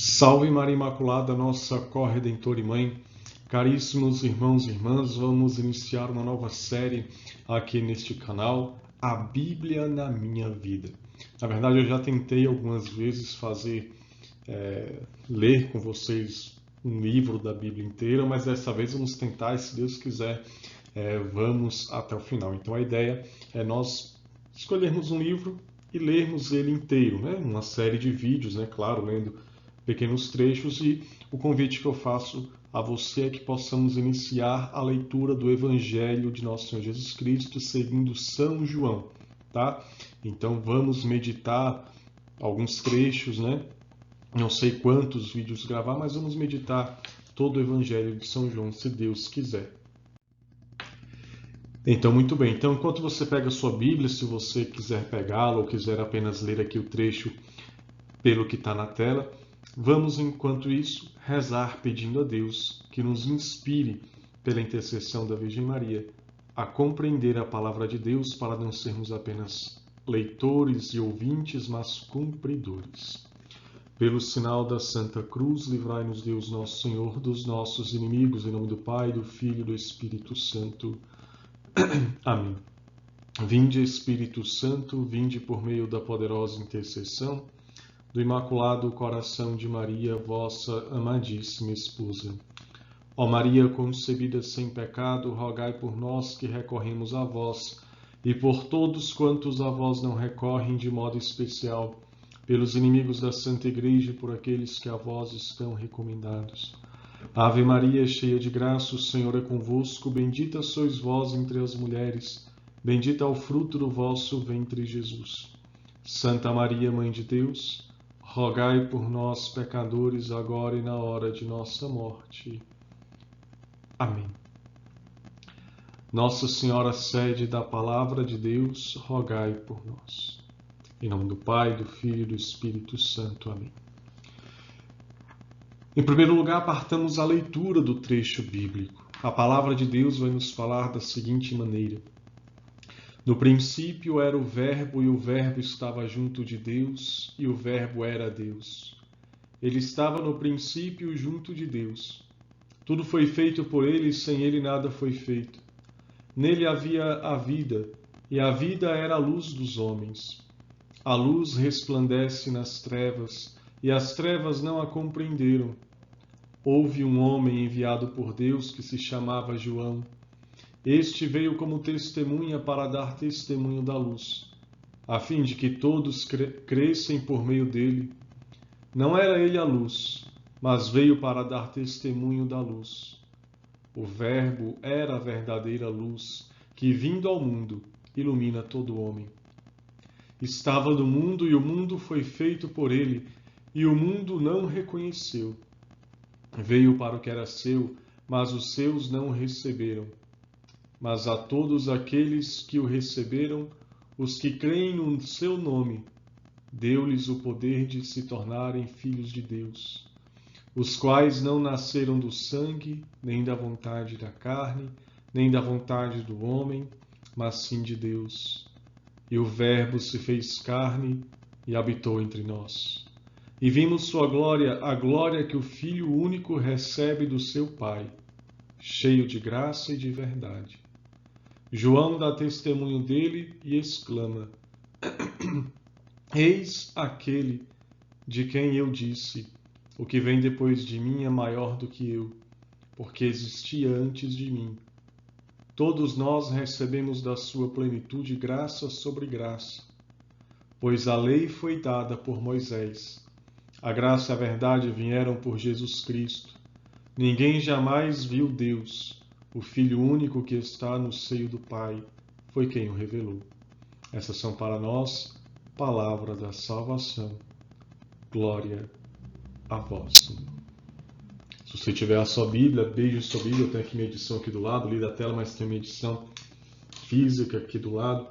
Salve Maria Imaculada, nossa corredentora e mãe. Caríssimos irmãos e irmãs, vamos iniciar uma nova série aqui neste canal, A Bíblia na Minha Vida. Na verdade, eu já tentei algumas vezes ler com vocês um livro da Bíblia inteira, mas dessa vez vamos tentar, se Deus quiser, vamos até o final. Então a ideia é nós escolhermos um livro e lermos ele inteiro, né? Uma série de vídeos, né? Claro, lendo pequenos trechos, e o convite que eu faço a você é que possamos iniciar a leitura do Evangelho de Nosso Senhor Jesus Cristo seguindo São João, tá? Então vamos meditar alguns trechos, né? Não sei quantos vídeos gravar, mas vamos meditar todo o Evangelho de São João, se Deus quiser. Então, muito bem. Então, enquanto você pega a sua Bíblia, se você quiser pegá-la ou quiser apenas ler aqui o trecho pelo que está na tela, vamos, enquanto isso, rezar pedindo a Deus que nos inspire, pela intercessão da Virgem Maria, a compreender a palavra de Deus para não sermos apenas leitores e ouvintes, mas cumpridores. Pelo sinal da Santa Cruz, livrai-nos Deus nosso Senhor dos nossos inimigos, em nome do Pai, do Filho e do Espírito Santo. Amém. Vinde, Espírito Santo, vinde por meio da poderosa intercessão do Imaculado Coração de Maria, vossa amadíssima esposa. Ó Maria concebida sem pecado, rogai por nós que recorremos a vós, e por todos quantos a vós não recorrem, de modo especial, pelos inimigos da Santa Igreja e por aqueles que a vós estão recomendados. Ave Maria, cheia de graça, o Senhor é convosco, bendita sois vós entre as mulheres, bendito é o fruto do vosso ventre, Jesus. Santa Maria, Mãe de Deus, rogai por nós, pecadores, agora e na hora de nossa morte. Amém. Nossa Senhora, sede da Palavra de Deus, rogai por nós. Em nome do Pai, do Filho e do Espírito Santo. Amém. Em primeiro lugar, partamos a leitura do trecho bíblico. A Palavra de Deus vai nos falar da seguinte maneira: no princípio era o Verbo, e o Verbo estava junto de Deus, e o Verbo era Deus. Ele estava no princípio junto de Deus. Tudo foi feito por ele, e sem ele nada foi feito. Nele havia a vida, e a vida era a luz dos homens. A luz resplandece nas trevas, e as trevas não a compreenderam. Houve um homem enviado por Deus que se chamava João. Este veio como testemunha para dar testemunho da luz, a fim de que todos crescem por meio dele. Não era ele a luz, mas veio para dar testemunho da luz. O Verbo era a verdadeira luz, que, vindo ao mundo, ilumina todo homem. Estava no mundo, e o mundo foi feito por ele, e o mundo não o reconheceu. Veio para o que era seu, mas os seus não o receberam. Mas a todos aqueles que o receberam, os que creem no seu nome, deu-lhes o poder de se tornarem filhos de Deus, os quais não nasceram do sangue, nem da vontade da carne, nem da vontade do homem, mas sim de Deus. E o Verbo se fez carne e habitou entre nós. E vimos sua glória, a glória que o Filho único recebe do seu Pai, cheio de graça e de verdade. João dá testemunho dele e exclama: Eis aquele de quem eu disse: o que vem depois de mim é maior do que eu, porque existia antes de mim. Todos nós recebemos da sua plenitude graça sobre graça, pois a lei foi dada por Moisés. A graça e a verdade vieram por Jesus Cristo. Ninguém jamais viu Deus. O Filho único que está no seio do Pai foi quem o revelou. Essas são para nós palavras da salvação. Glória a vós, Senhor. Se você tiver a sua Bíblia, beije a sua Bíblia. Eu tenho aqui minha edição aqui do lado, li da tela, mas tem minha edição física aqui do lado.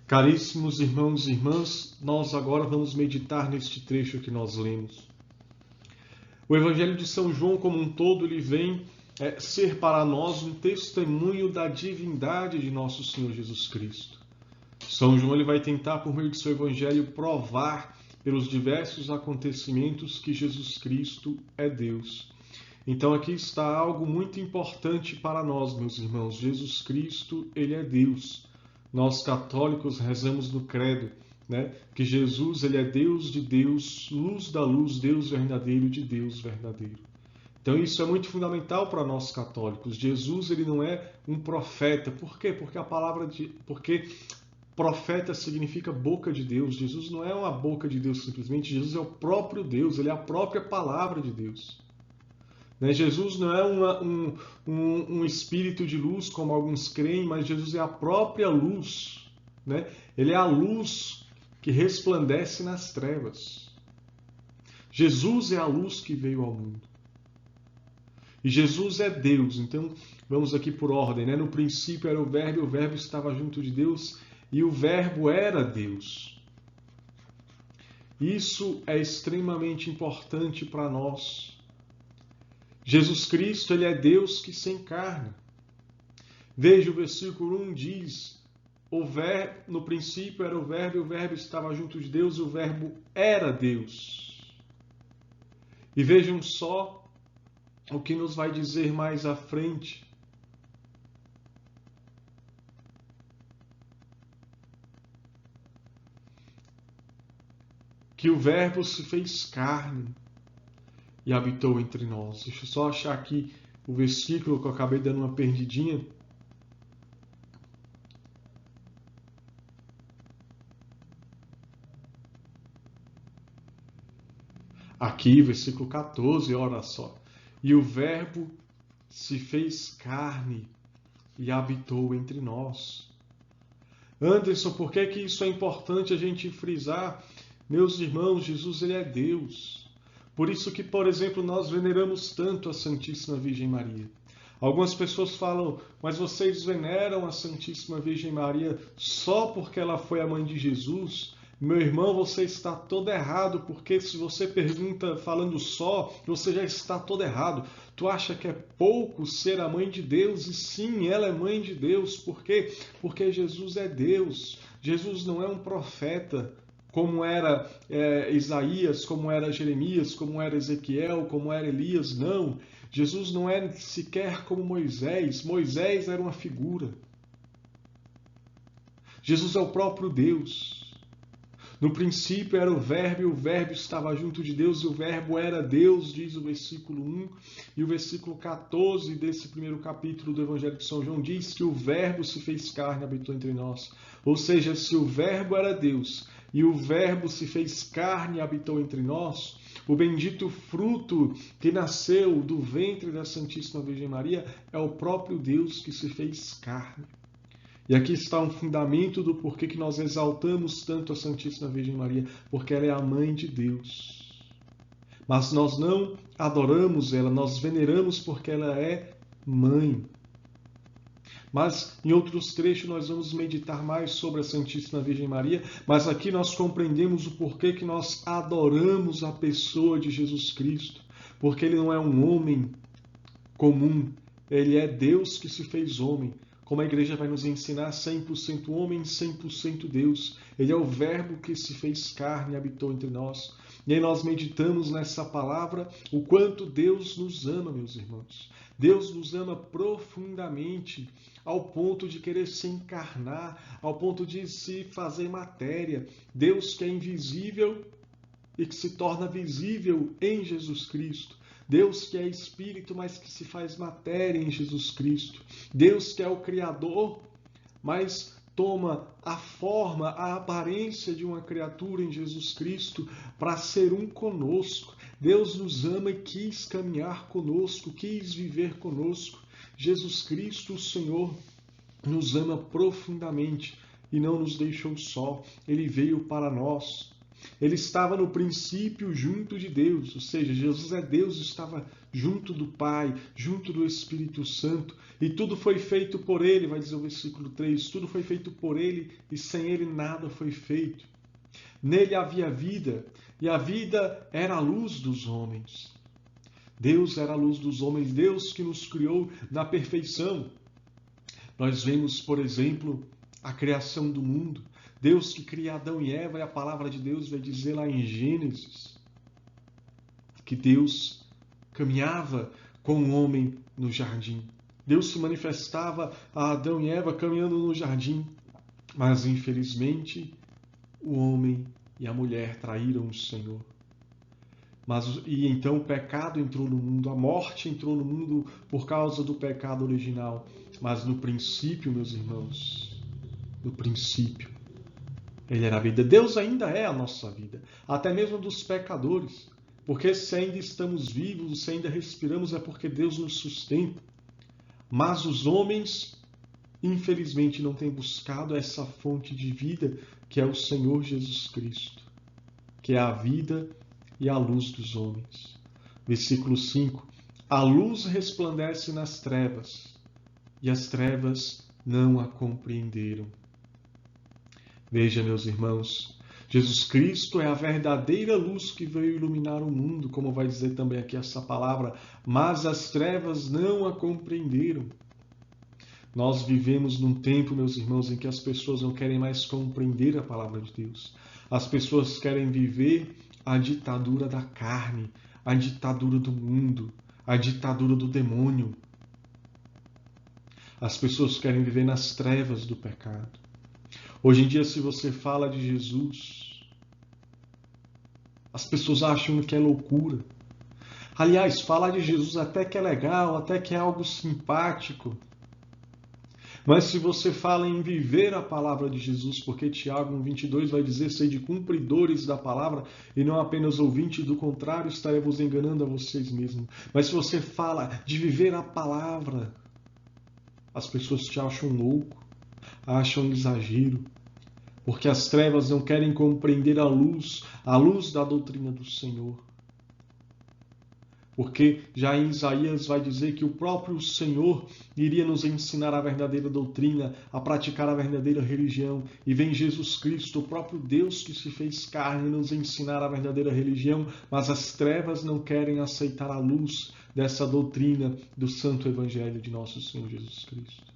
Caríssimos irmãos e irmãs, nós agora vamos meditar neste trecho que nós lemos. O Evangelho de São João, como um todo, ele vem ser para nós um testemunho da divindade de nosso Senhor Jesus Cristo. São João ele vai tentar, por meio de seu Evangelho, provar pelos diversos acontecimentos que Jesus Cristo é Deus. Então aqui está algo muito importante para nós, meus irmãos. Jesus Cristo, ele é Deus. Nós católicos rezamos no credo, né, que Jesus, ele é Deus de Deus, luz da luz, Deus verdadeiro de Deus verdadeiro. Então isso é muito fundamental para nós católicos. Jesus, ele não é um profeta. Por quê? Porque profeta significa boca de Deus. Jesus não é uma boca de Deus simplesmente. Jesus é o próprio Deus. Ele é a própria palavra de Deus. Né? Jesus não é um espírito de luz, como alguns creem, mas Jesus é a própria luz. Né? Ele é a luz que resplandece nas trevas. Jesus é a luz que veio ao mundo. E Jesus é Deus. Então, vamos aqui por ordem. Né? No princípio era o Verbo, e o Verbo estava junto de Deus, e o Verbo era Deus. Isso é extremamente importante para nós. Jesus Cristo, ele é Deus que se encarna. Veja o versículo 1 diz, no princípio era o Verbo, e o Verbo estava junto de Deus, e o Verbo era Deus. E vejam só o que nos vai dizer mais à frente. Que o Verbo se fez carne e habitou entre nós. Deixa eu só achar aqui o versículo que eu acabei dando uma perdidinha. Aqui, versículo 14, olha só. E o Verbo se fez carne e habitou entre nós. Anderson, por que isso é importante a gente frisar? Meus irmãos, Jesus, ele é Deus. Por isso que, por exemplo, nós veneramos tanto a Santíssima Virgem Maria. Algumas pessoas falam, mas vocês veneram a Santíssima Virgem Maria só porque ela foi a mãe de Jesus? Meu irmão, você está todo errado, porque se você pergunta falando só, você já está todo errado. Tu acha que é pouco ser a mãe de Deus? E sim, ela é mãe de Deus. Por quê? Porque Jesus é Deus. Jesus não é um profeta, como era Isaías, como era Jeremias, como era Ezequiel, como era Elias. Não. Jesus não é sequer como Moisés. Moisés era uma figura. Jesus é o próprio Deus. No princípio era o Verbo, e o Verbo estava junto de Deus, e o Verbo era Deus, diz o versículo 1. E o versículo 14 desse primeiro capítulo do Evangelho de São João diz que o Verbo se fez carne e habitou entre nós. Ou seja, se o Verbo era Deus, e o Verbo se fez carne e habitou entre nós, o bendito fruto que nasceu do ventre da Santíssima Virgem Maria é o próprio Deus que se fez carne. E aqui está um fundamento do porquê que nós exaltamos tanto a Santíssima Virgem Maria, porque ela é a mãe de Deus. Mas nós não adoramos ela, nós veneramos porque ela é mãe. Mas em outros trechos nós vamos meditar mais sobre a Santíssima Virgem Maria, mas aqui nós compreendemos o porquê que nós adoramos a pessoa de Jesus Cristo, porque ele não é um homem comum, ele é Deus que se fez homem. Como a igreja vai nos ensinar, 100% homem, 100% Deus. Ele é o Verbo que se fez carne e habitou entre nós. E aí nós meditamos nessa palavra o quanto Deus nos ama, meus irmãos. Deus nos ama profundamente, ao ponto de querer se encarnar, ao ponto de se fazer matéria. Deus que é invisível e que se torna visível em Jesus Cristo. Deus que é Espírito, mas que se faz matéria em Jesus Cristo. Deus que é o Criador, mas toma a forma, a aparência de uma criatura em Jesus Cristo para ser um conosco. Deus nos ama e quis caminhar conosco, quis viver conosco. Jesus Cristo, o Senhor, nos ama profundamente e não nos deixou só. Ele veio para nós. Ele estava no princípio junto de Deus, ou seja, Jesus é Deus, estava junto do Pai, junto do Espírito Santo, e tudo foi feito por Ele, vai dizer o versículo 3, tudo foi feito por Ele, e sem Ele nada foi feito. Nele havia vida, e a vida era a luz dos homens. Deus era a luz dos homens, Deus que nos criou na perfeição. Nós vemos, por exemplo, a criação do mundo. Deus que cria Adão e Eva, e a palavra de Deus vai dizer lá em Gênesis que Deus caminhava com o homem no jardim. Deus se manifestava a Adão e Eva caminhando no jardim, mas infelizmente o homem e a mulher traíram o Senhor. E então o pecado entrou no mundo, a morte entrou no mundo por causa do pecado original. Mas no princípio, meus irmãos, no princípio, Ele era a vida. Deus ainda é a nossa vida, até mesmo dos pecadores. Porque se ainda estamos vivos, se ainda respiramos, é porque Deus nos sustenta. Mas os homens, infelizmente, não têm buscado essa fonte de vida, que é o Senhor Jesus Cristo, que é a vida e a luz dos homens. Versículo 5. A luz resplandece nas trevas, e as trevas não a compreenderam. Veja, meus irmãos, Jesus Cristo é a verdadeira luz que veio iluminar o mundo, como vai dizer também aqui essa palavra, mas as trevas não a compreenderam. Nós vivemos num tempo, meus irmãos, em que as pessoas não querem mais compreender a palavra de Deus. As pessoas querem viver a ditadura da carne, a ditadura do mundo, a ditadura do demônio. As pessoas querem viver nas trevas do pecado. Hoje em dia, se você fala de Jesus, as pessoas acham que é loucura. Aliás, falar de Jesus até que é legal, até que é algo simpático. Mas se você fala em viver a palavra de Jesus, porque Tiago 1,22 vai dizer, sede cumpridores da palavra e não apenas ouvintes, do contrário estarei-vos enganando a vocês mesmos. Mas se você fala de viver a palavra, as pessoas te acham louco, acham exagero, porque as trevas não querem compreender a luz da doutrina do Senhor. Porque já em Isaías vai dizer que o próprio Senhor iria nos ensinar a verdadeira doutrina, a praticar a verdadeira religião. E vem Jesus Cristo, o próprio Deus que se fez carne, nos ensinar a verdadeira religião, mas as trevas não querem aceitar a luz dessa doutrina do Santo Evangelho de nosso Senhor Jesus Cristo.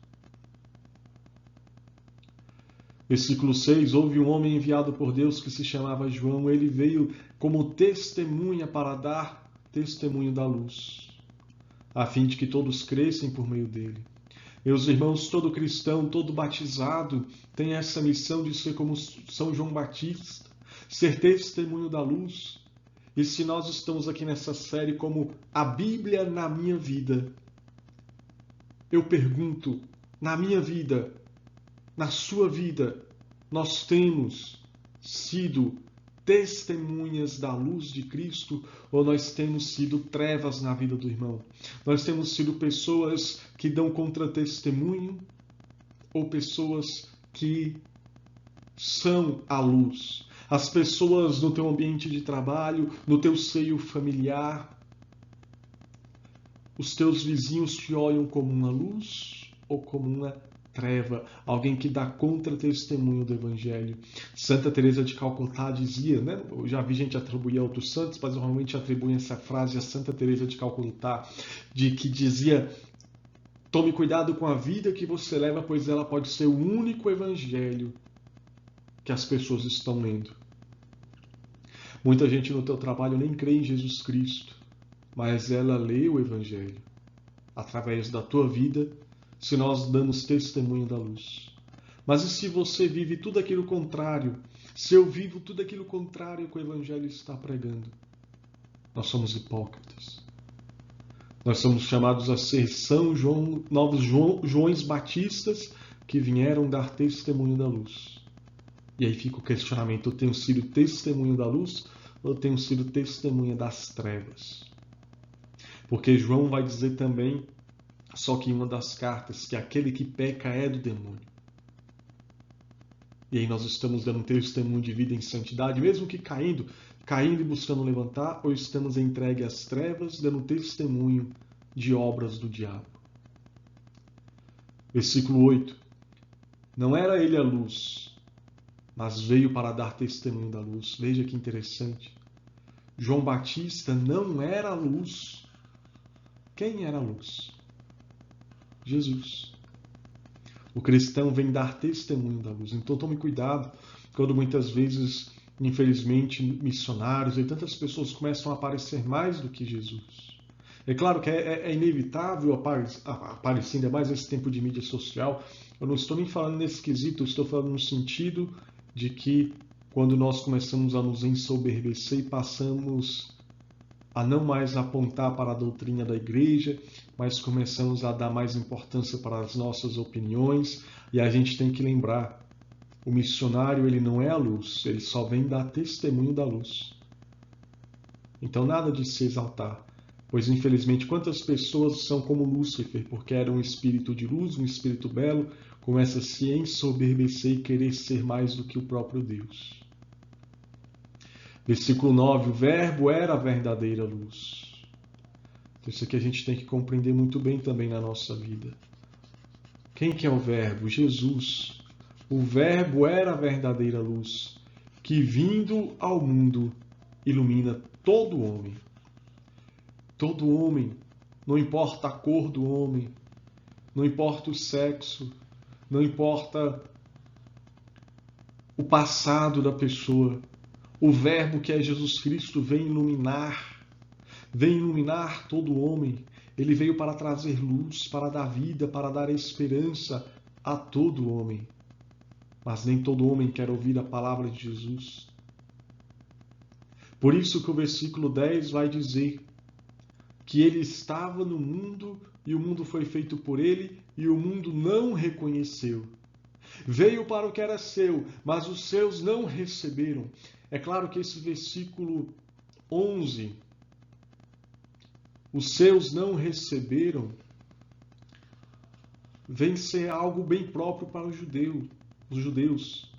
Versículo 6, houve um homem enviado por Deus que se chamava João. Ele veio como testemunha para dar testemunho da luz, a fim de que todos crescem por meio dele. Meus irmãos, todo cristão, todo batizado tem essa missão de ser como São João Batista, ser testemunho da luz. E se nós estamos aqui nessa série como a Bíblia na minha vida, eu pergunto, na minha vida, na sua vida, nós temos sido testemunhas da luz de Cristo ou nós temos sido trevas na vida do irmão? Nós temos sido pessoas que dão contra-testemunho ou pessoas que são a luz? As pessoas no teu ambiente de trabalho, no teu seio familiar, os teus vizinhos te olham como uma luz ou como uma treva, alguém que dá contra-testemunho do Evangelho. Santa Teresa de Calcutá dizia, né? Eu já vi gente atribuir a outros santos, mas normalmente atribuem essa frase a Santa Teresa de Calcutá, que dizia: tome cuidado com a vida que você leva, pois ela pode ser o único Evangelho que as pessoas estão lendo. Muita gente no teu trabalho nem crê em Jesus Cristo, mas ela lê o Evangelho através da tua vida, se nós damos testemunho da luz. Mas e se você vive tudo aquilo contrário? Se eu vivo tudo aquilo contrário que o Evangelho está pregando? Nós somos hipócritas. Nós somos chamados a ser São João, novos Joões Batistas que vieram dar testemunho da luz. E aí fica o questionamento: eu tenho sido testemunho da luz ou eu tenho sido testemunha das trevas? Porque João vai dizer também, só que em uma das cartas, que aquele que peca é do demônio. E aí nós estamos dando testemunho de vida em santidade, mesmo que caindo e buscando levantar, ou estamos entregues às trevas, dando testemunho de obras do diabo. Versículo 8. Não era ele a luz, mas veio para dar testemunho da luz. Veja que interessante. João Batista não era a luz. Quem era a luz? Jesus. O cristão vem dar testemunho da luz. Então tome cuidado quando muitas vezes, infelizmente, missionários e tantas pessoas começam a aparecer mais do que Jesus. É claro que é inevitável aparecer, ainda mais nesse tempo de mídia social. Eu não estou nem falando nesse quesito, eu estou falando no sentido de que quando nós começamos a nos ensoberbecer e passamos a não mais apontar para a doutrina da igreja, mas começamos a dar mais importância para as nossas opiniões, e a gente tem que lembrar, o missionário ele não é a luz, ele só vem dar testemunho da luz. Então nada de se exaltar. Pois, infelizmente, quantas pessoas são como Lúcifer, porque era um espírito de luz, um espírito belo, começa a se ensoberbecer e querer ser mais do que o próprio Deus. Versículo 9, o verbo era a verdadeira luz. Então, isso aqui a gente tem que compreender muito bem também na nossa vida. Quem que é o verbo? Jesus. O verbo era a verdadeira luz, que vindo ao mundo ilumina todo homem. Todo homem, não importa a cor do homem, não importa o sexo, não importa o passado da pessoa, o verbo que é Jesus Cristo vem iluminar todo homem. Ele veio para trazer luz, para dar vida, para dar esperança a todo homem. Mas nem todo homem quer ouvir a palavra de Jesus. Por isso que o versículo 10 vai dizer que ele estava no mundo e o mundo foi feito por ele e o mundo não reconheceu. Veio para o que era seu, mas os seus não receberam. É claro que esse versículo 11, os seus não receberam, vem ser algo bem próprio para os judeus.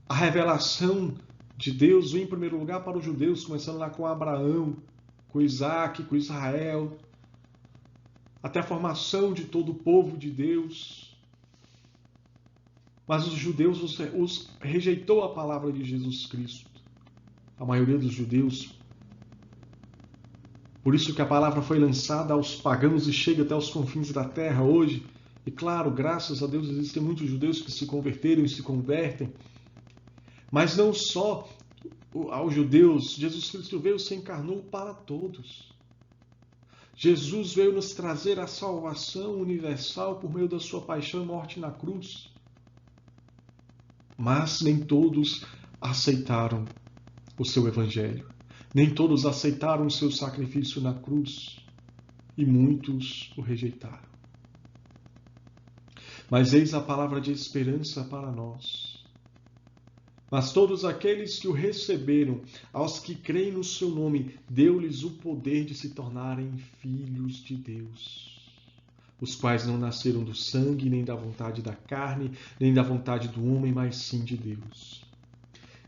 A revelação de Deus vem em primeiro lugar para os judeus, começando lá com Abraão, com Isaac, com Israel, até a formação de todo o povo de Deus. Mas os judeus os rejeitou a palavra de Jesus Cristo. A maioria dos judeus. Por isso que a palavra foi lançada aos pagãos e chega até os confins da terra hoje. E claro, graças a Deus existem muitos judeus que se converteram e se convertem. Mas não só aos judeus, Jesus Cristo veio, se encarnou para todos. Jesus veio nos trazer a salvação universal por meio da sua paixão e morte na cruz. Mas nem todos aceitaram o seu evangelho. Nem todos aceitaram o seu sacrifício na cruz. E muitos o rejeitaram. Mas eis a palavra de esperança para nós. Mas todos aqueles que o receberam, aos que creem no seu nome, deu-lhes o poder de se tornarem filhos de Deus, os quais não nasceram do sangue, nem da vontade da carne, nem da vontade do homem, mas sim de Deus.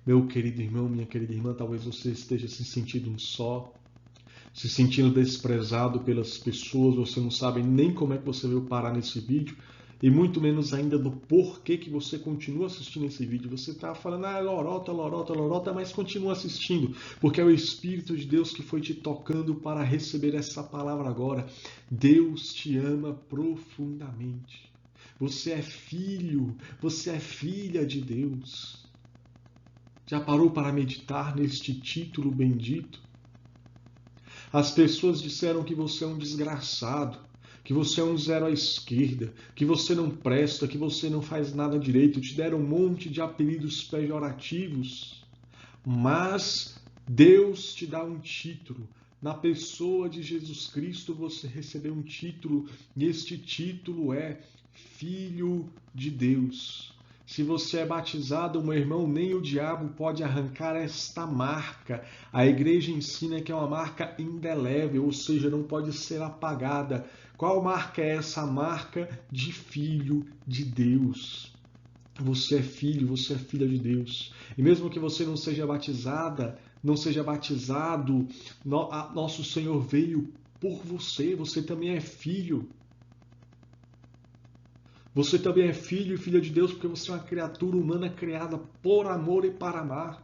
Meu querido irmão, minha querida irmã, talvez você esteja se sentindo um só, se sentindo desprezado pelas pessoas, você não sabe nem como é que você veio parar nesse vídeo, e muito menos ainda do porquê que você continua assistindo esse vídeo. Você está falando, lorota, mas continua assistindo, porque é o Espírito de Deus que foi te tocando para receber essa palavra agora. Deus te ama profundamente. Você é filho, você é filha de Deus. Já parou para meditar neste título bendito? As pessoas disseram que você é um desgraçado, que você é um zero à esquerda, que você não presta, que você não faz nada direito, te deram um monte de apelidos pejorativos, mas Deus te dá um título. Na pessoa de Jesus Cristo você recebeu um título, e este título é Filho de Deus. Se você é batizado, meu irmão, nem o diabo pode arrancar esta marca. A igreja ensina que é uma marca indelével, ou seja, não pode ser apagada. Qual marca é essa? A marca de filho de Deus. Você é filho, você é filha de Deus. E mesmo que você não seja batizada, não seja batizado, nosso Senhor veio por você. Você também é filho. Você também é filho e filha de Deus porque você é uma criatura humana criada por amor e para amar.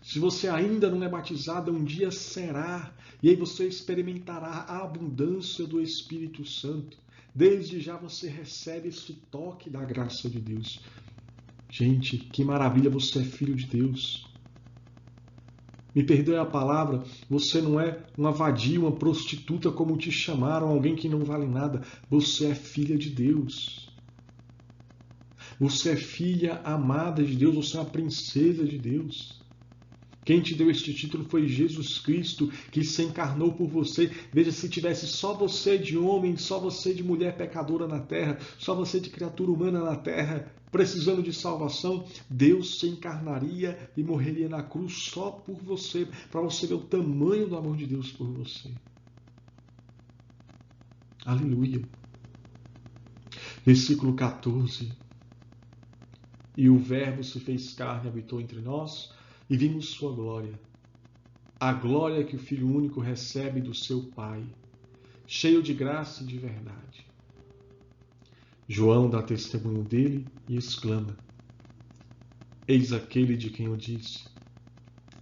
Se você ainda não é batizado, um dia será. E aí você experimentará a abundância do Espírito Santo. Desde já você recebe esse toque da graça de Deus. Gente, que maravilha, você é filho de Deus. Me perdoe a palavra, você não é uma vadia, uma prostituta como te chamaram, alguém que não vale nada. Você é filha de Deus. Você é filha amada de Deus, você é uma princesa de Deus. Quem te deu este título foi Jesus Cristo, que se encarnou por você. Veja, se tivesse só você de homem, só você de mulher pecadora na terra, só você de criatura humana na terra, precisando de salvação, Deus se encarnaria e morreria na cruz só por você, para você ver o tamanho do amor de Deus por você. Aleluia. Versículo 14. E o Verbo se fez carne e habitou entre nós, e vimos sua glória. A glória que o Filho único recebe do seu Pai, cheio de graça e de verdade. João dá testemunho dele e exclama: Eis aquele de quem eu disse: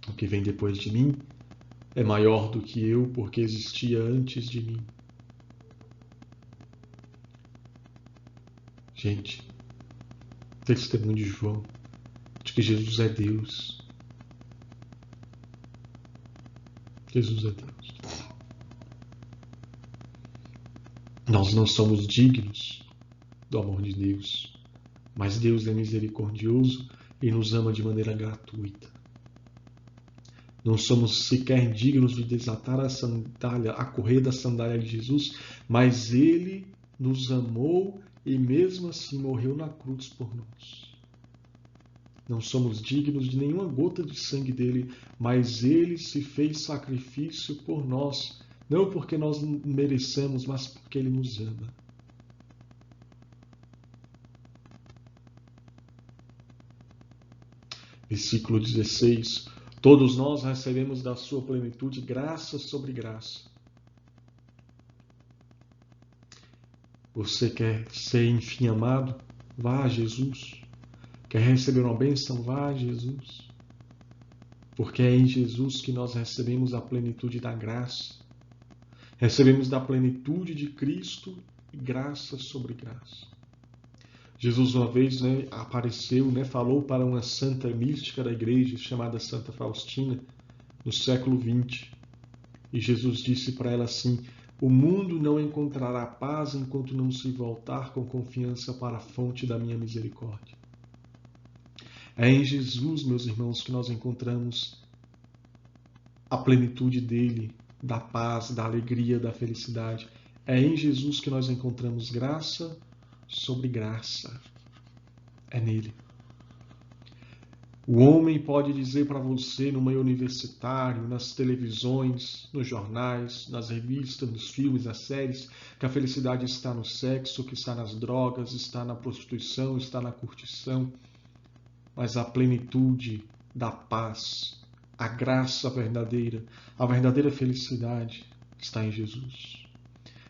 o que vem depois de mim é maior do que eu, porque existia antes de mim. Gente, testemunho de João de que Jesus é Deus. Jesus é Deus. Nós não somos dignos do amor de Deus, mas Deus é misericordioso e nos ama de maneira gratuita. Não somos sequer dignos de desatar a correia da sandália de Jesus, mas Ele nos amou e mesmo assim morreu na cruz por nós. Não somos dignos de nenhuma gota de sangue dele, mas ele se fez sacrifício por nós, não porque nós merecemos, mas porque ele nos ama. Versículo 16. Todos nós recebemos da sua plenitude graça sobre graça. Você quer ser enfim amado? Vá a Jesus. Quer receber uma bênção? Vá a Jesus. Porque é em Jesus que nós recebemos a plenitude da graça. Recebemos da plenitude de Cristo graça sobre graça. Jesus uma vez apareceu, falou para uma santa mística da igreja chamada Santa Faustina, no século XX. E Jesus disse para ela assim: o mundo não encontrará paz enquanto não se voltar com confiança para a fonte da minha misericórdia. É em Jesus, meus irmãos, que nós encontramos a plenitude dele, da paz, da alegria, da felicidade. É em Jesus que nós encontramos graça sobre graça. É nele. O homem pode dizer para você no meio universitário, nas televisões, nos jornais, nas revistas, nos filmes, nas séries, que a felicidade está no sexo, que está nas drogas, está na prostituição, está na curtição. Mas a plenitude da paz, a graça verdadeira, a verdadeira felicidade está em Jesus.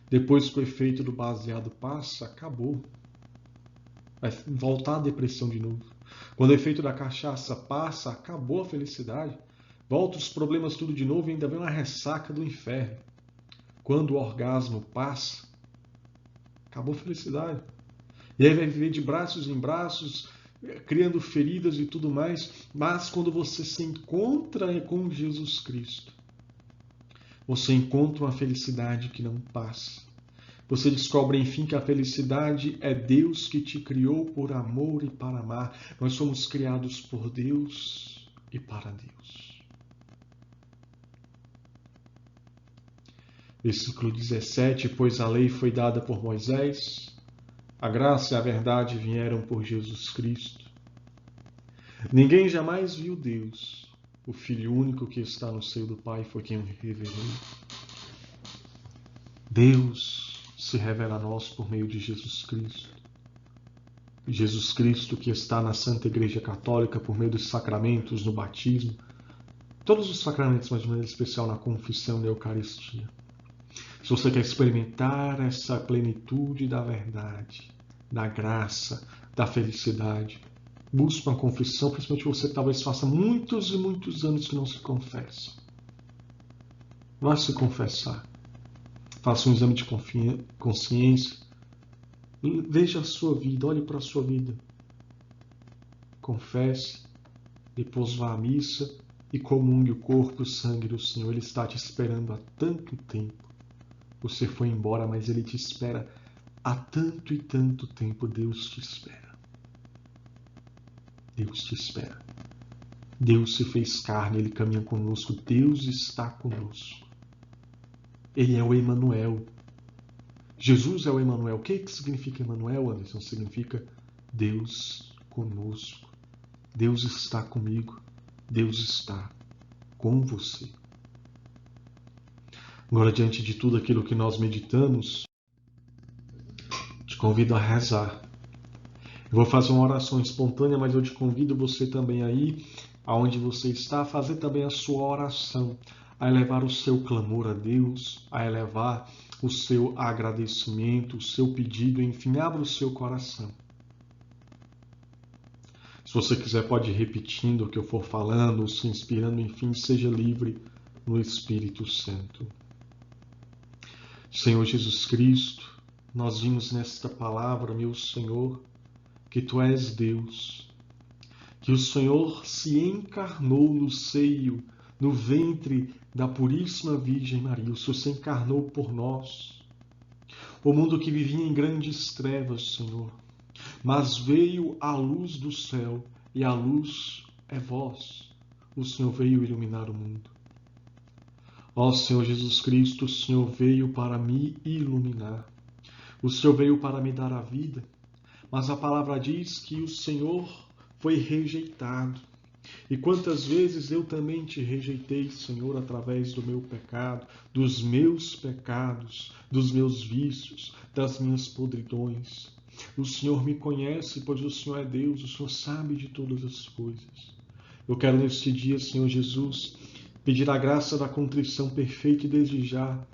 Depois que o efeito do baseado passa, acabou. Vai voltar a depressão de novo. Quando o efeito da cachaça passa, acabou a felicidade. Volta os problemas tudo de novo e ainda vem uma ressaca do inferno. Quando o orgasmo passa, acabou a felicidade. E aí vai viver de braços em braços, criando feridas e tudo mais. Mas quando você se encontra com Jesus Cristo, você encontra uma felicidade que não passa. Você descobre, enfim, que a felicidade é Deus que te criou por amor e para amar. Nós somos criados por Deus e para Deus. Versículo 17. Pois a lei foi dada por Moisés, a graça e a verdade vieram por Jesus Cristo. Ninguém jamais viu Deus. O Filho único que está no seio do Pai foi quem o revelou. Deus se revela a nós por meio de Jesus Cristo. Jesus Cristo que está na Santa Igreja Católica por meio dos sacramentos, no batismo, todos os sacramentos, mas de maneira especial na confissão e na Eucaristia. Se você quer experimentar essa plenitude da verdade, da graça, da felicidade, busque uma confissão, principalmente você que talvez faça muitos e muitos anos que não se confessa. Vá se confessar. Faça um exame de consciência. Veja a sua vida, olhe para a sua vida. confesse, depois vá à missa e comungue o corpo e o sangue do Senhor. Ele está te esperando há tanto tempo. Você foi embora, mas Ele te espera há tanto e tanto tempo. Deus te espera. Deus te espera. Deus se fez carne, Ele caminha conosco. Deus está conosco. Ele é o Emanuel. Jesus é o Emanuel. O que significa Emanuel, Anderson? Significa Deus conosco. Deus está comigo. Deus está com você. Agora, diante de tudo aquilo que nós meditamos, te convido a rezar. Eu vou fazer uma oração espontânea, mas eu te convido você também aí, aonde você está, a fazer também a sua oração, a elevar o seu clamor a Deus, a elevar o seu agradecimento, o seu pedido, enfim, abra o seu coração. Se você quiser, pode ir repetindo o que eu for falando, se inspirando, enfim, seja livre no Espírito Santo. Senhor Jesus Cristo, nós vimos nesta palavra, meu Senhor, que Tu és Deus, que o Senhor se encarnou no seio, no ventre da Puríssima Virgem Maria. O Senhor se encarnou por nós. O mundo que vivia em grandes trevas, Senhor, mas veio a luz do céu, e a luz é vós. O Senhor veio iluminar o mundo. Ó Senhor Jesus Cristo, o Senhor veio para me iluminar. O Senhor veio para me dar a vida. Mas a palavra diz que o Senhor foi rejeitado. E quantas vezes eu também te rejeitei, Senhor, através do meu pecado, dos meus pecados, dos meus vícios, das minhas podridões. O Senhor me conhece, pois o Senhor é Deus, o Senhor sabe de todas as coisas. Eu quero neste dia, Senhor Jesus, pedir a graça da contrição perfeita e desde já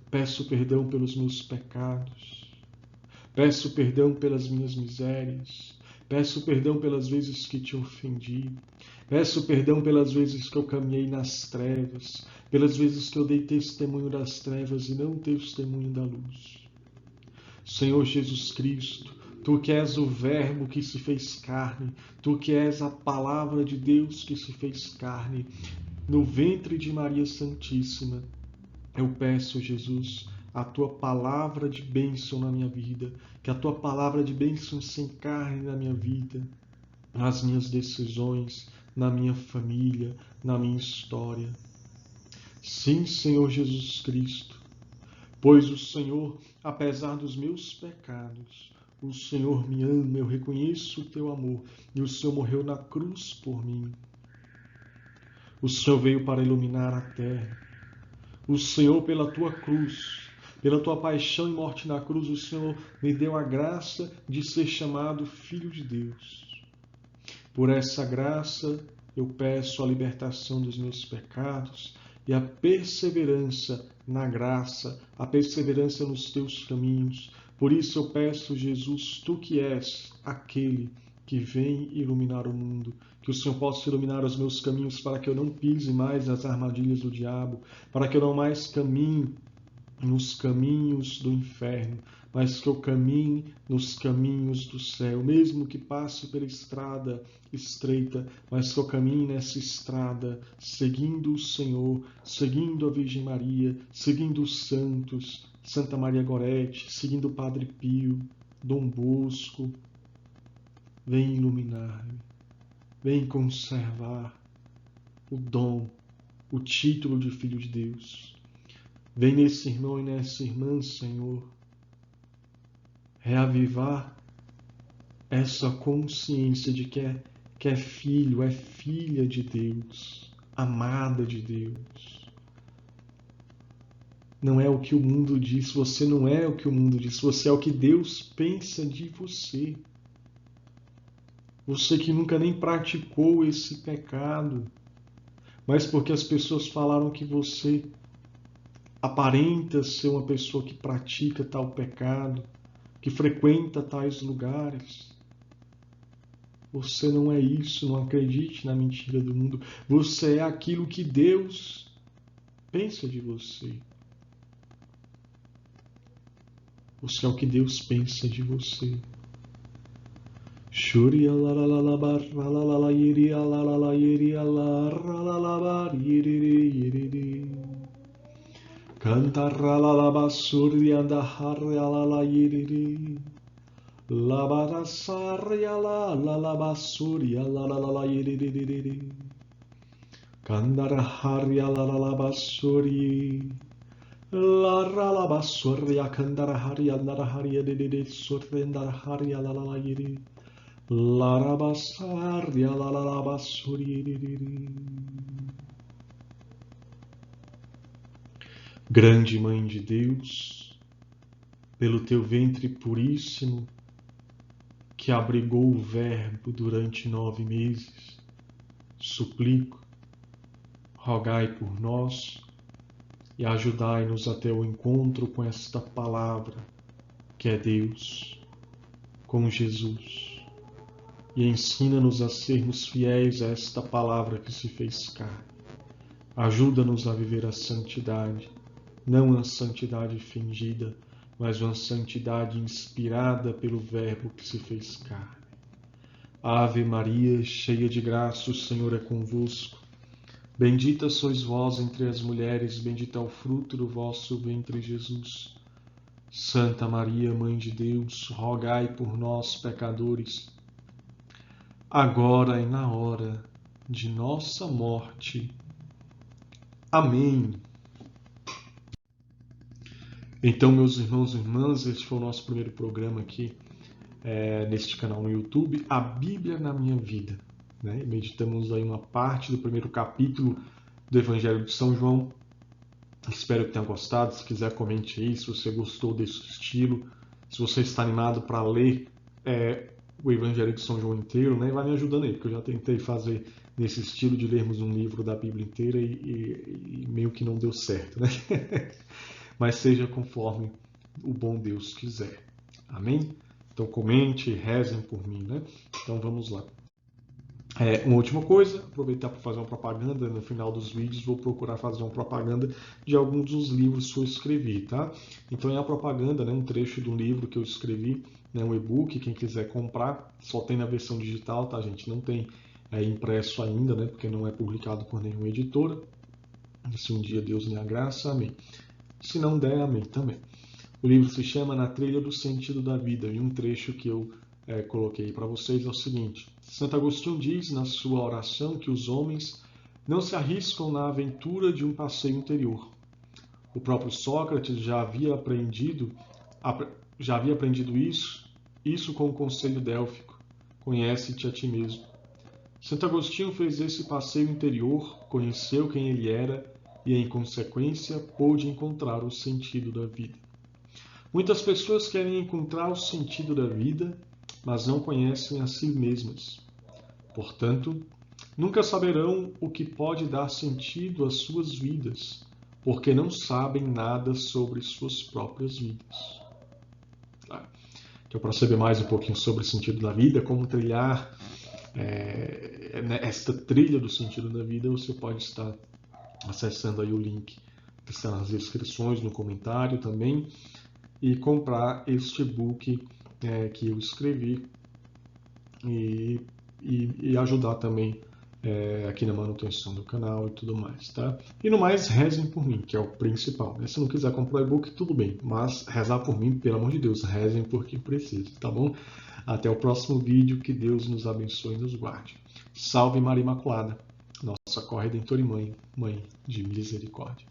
peço perdão pelos meus pecados. Peço perdão pelas minhas misérias. Peço perdão pelas vezes que te ofendi. Peço perdão pelas vezes que eu caminhei nas trevas. Pelas vezes que eu dei testemunho das trevas e não testemunho da luz. Senhor Jesus Cristo, Tu que és o Verbo que se fez carne, Tu que és a Palavra de Deus que se fez carne, no ventre de Maria Santíssima, eu peço, Jesus, a Tua palavra de bênção na minha vida, que a Tua palavra de bênção se encarne na minha vida, nas minhas decisões, na minha família, na minha história. Sim, Senhor Jesus Cristo, pois o Senhor, apesar dos meus pecados, o Senhor me ama, eu reconheço o Teu amor, e o Senhor morreu na cruz por mim. O Senhor veio para iluminar a terra. O Senhor, pela Tua cruz, pela Tua paixão e morte na cruz, o Senhor me deu a graça de ser chamado Filho de Deus. Por essa graça, eu peço a libertação dos meus pecados e a perseverança na graça, a perseverança nos Teus caminhos. Por isso eu peço, Jesus, Tu que és aquele que vem iluminar o mundo, que o Senhor possa iluminar os meus caminhos para que eu não pise mais nas armadilhas do diabo, para que eu não mais caminhe nos caminhos do inferno, mas que eu caminhe nos caminhos do céu, mesmo que passe pela estrada estreita, mas que eu caminhe nessa estrada, seguindo o Senhor, seguindo a Virgem Maria, seguindo os santos, Santa Maria Gorete, seguindo o Padre Pio, Dom Bosco. Vem iluminar-me, vem conservar o dom, o título de Filho de Deus. Vem nesse irmão e nessa irmã, Senhor, reavivar essa consciência de que é filho, é filha de Deus, amada de Deus. Não é o que o mundo diz, você não é o que o mundo diz, você é o que Deus pensa de você. Você que nunca nem praticou esse pecado, mas porque as pessoas falaram que você aparenta ser uma pessoa que pratica tal pecado, que frequenta tais lugares. Você não é isso, não acredite na mentira do mundo. Você é aquilo que Deus pensa de você. Você é o que Deus pensa de você. Shuri la la la la bar la la la la yiri la la la yiri la la la bar yiri. Canta la la basuri anda harya la la yiri. La barasarya la basuri la la yiri. Kandara harya la basuri. La basuri kandara harya de surrendara harya la yiri. La basarya la basuri. Grande Mãe de Deus, pelo teu ventre puríssimo, que abrigou o Verbo durante 9 meses, suplico, rogai por nós e ajudai-nos até o encontro com esta palavra, que é Deus, com Jesus, e ensina-nos a sermos fiéis a esta palavra que se fez carne. Ajuda-nos a viver a santidade, não a santidade fingida, mas uma santidade inspirada pelo Verbo que se fez carne. Ave Maria, cheia de graça, o Senhor é convosco. Bendita sois vós entre as mulheres, bendito é o fruto do vosso ventre, Jesus. Santa Maria, Mãe de Deus, rogai por nós, pecadores, agora e na hora de nossa morte. Amém. Então, meus irmãos e irmãs, este foi o nosso primeiro programa aqui neste canal no YouTube, A Bíblia na Minha Vida. Né? Meditamos aí uma parte do primeiro capítulo do Evangelho de São João. Espero que tenha gostado. Se quiser, comente aí se você gostou desse estilo. Se você está animado para ler o Evangelho de São João inteiro, né? Vai me ajudando aí, porque eu já tentei fazer nesse estilo de lermos um livro da Bíblia inteira e meio que não deu certo, né? Mas seja conforme o bom Deus quiser. Amém? Então comente, rezem por mim, né? Então vamos lá. Uma última coisa, aproveitar para fazer uma propaganda. No final dos vídeos vou procurar fazer uma propaganda de alguns dos livros que eu escrevi, tá? Então é a propaganda, né, um trecho de um livro que eu escrevi, né, um e-book, quem quiser comprar, só tem na versão digital, tá, gente? Não tem impresso ainda, né, porque não é publicado por nenhuma editora. Se um dia Deus me dá graça, amém. Se não der, amém também. O livro se chama Na Trilha do Sentido da Vida, e um trecho que eu coloquei para vocês é o seguinte: Santo Agostinho diz na sua oração que os homens não se arriscam na aventura de um passeio interior. O próprio Sócrates já havia aprendido isso com o conselho délfico: conhece-te a ti mesmo. Santo Agostinho fez esse passeio interior, conheceu quem ele era e, em consequência, pôde encontrar o sentido da vida. Muitas pessoas querem encontrar o sentido da vida, mas não conhecem a si mesmas. Portanto, nunca saberão o que pode dar sentido às suas vidas, porque não sabem nada sobre suas próprias vidas. Então, para saber mais um pouquinho sobre o sentido da vida, como trilhar esta trilha do sentido da vida, você pode estar acessando aí o link que está nas descrições, no comentário também, e comprar este e-book que eu escrevi e ajudar também aqui na manutenção do canal e tudo mais, tá? E no mais, rezem por mim, que é o principal, né? Se não quiser comprar o e-book, tudo bem, mas rezar por mim, pelo amor de Deus, rezem porque precisa, tá bom? Até o próximo vídeo, que Deus nos abençoe e nos guarde. Salve Maria Imaculada, nossa corredentora e mãe de misericórdia.